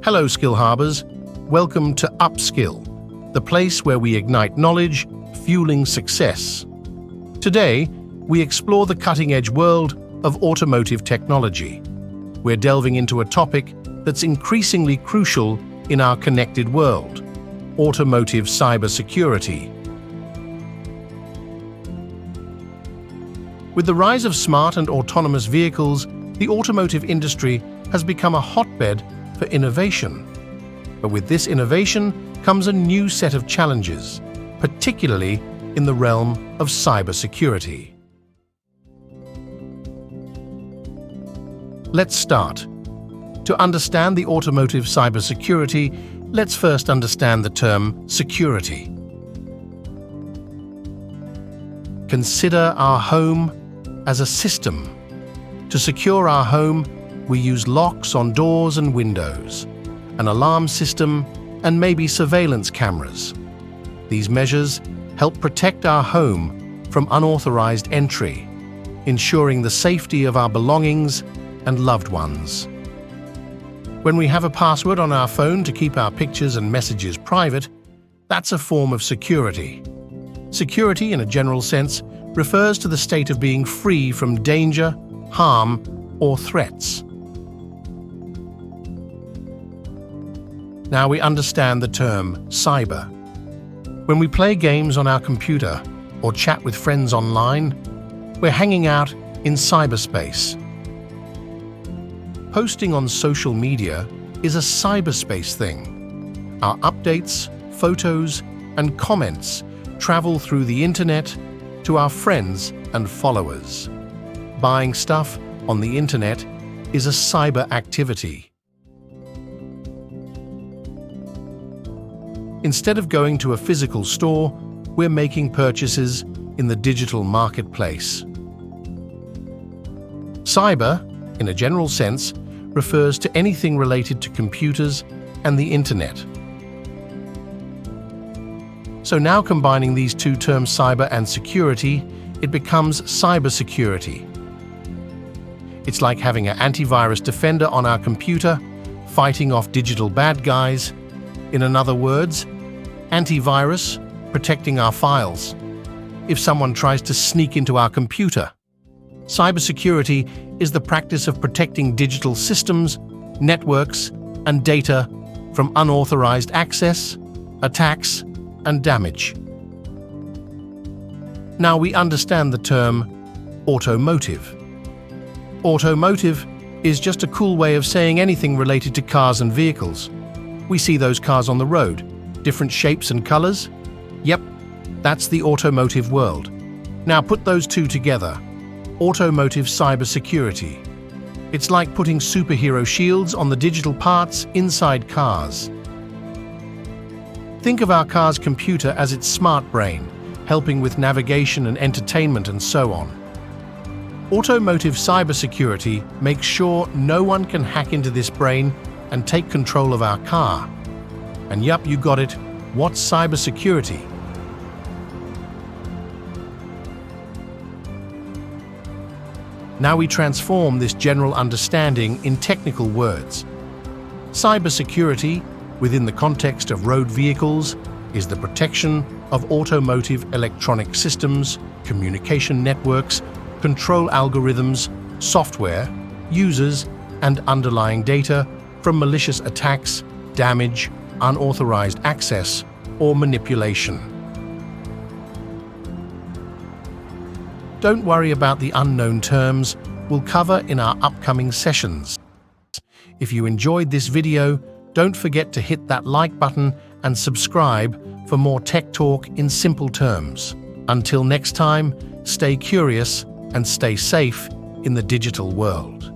Hello, SkillHarbors. Welcome to UpSkill, the place where we ignite knowledge, fueling success. Today, we explore the cutting-edge world of automotive technology. We're delving into a topic that's increasingly crucial in our connected world: automotive cybersecurity. With the rise of smart and autonomous vehicles, the automotive industry has become a hotbed for innovation. But with this innovation comes a new set of challenges, particularly in the realm of cybersecurity. Let's start. To understand the automotive cybersecurity, let's first understand the term security. Consider our home as a system. To secure our home, we use locks on doors and windows, an alarm system, and maybe surveillance cameras. These measures help protect our home from unauthorized entry, ensuring the safety of our belongings and loved ones. When we have a password on our phone to keep our pictures and messages private, that's a form of security. Security, in a general sense, refers to the state of being free from danger, harm, or threats. Now we understand the term cyber. When we play games on our computer or chat with friends online, we're hanging out in cyberspace. Posting on social media is a cyberspace thing. Our updates, photos, and comments travel through the internet to our friends and followers. Buying stuff on the internet is a cyber activity. Instead of going to a physical store, we're making purchases in the digital marketplace. Cyber, in a general sense, refers to anything related to computers and the internet. So now, combining these two terms, cyber and security, it becomes cybersecurity. It's like having an antivirus defender on our computer, fighting off digital bad guys. In other words, antivirus, protecting our files if someone tries to sneak into our computer. Cybersecurity is the practice of protecting digital systems, networks, and data from unauthorized access, attacks, and damage. Now we understand the term automotive. Automotive is just a cool way of saying anything related to cars and vehicles. We see those cars on the road, different shapes and colors. Yep, that's the automotive world. Now put those two together. Automotive cybersecurity. It's like putting superhero shields on the digital parts inside cars. Think of our car's computer as its smart brain, helping with navigation and entertainment and so on. Automotive cybersecurity makes sure no one can hack into this brain and take control of our car. And yup, you got it. What's cybersecurity? Now we transform this general understanding in technical words. Cybersecurity, within the context of road vehicles, is the protection of automotive electronic systems, communication networks, control algorithms, software, users, and underlying data from malicious attacks, damage, unauthorized access, or manipulation. Don't worry about the unknown terms we'll cover in our upcoming sessions. If you enjoyed this video, don't forget to hit that like button and subscribe for more tech talk in simple terms. Until next time, stay curious and stay safe in the digital world.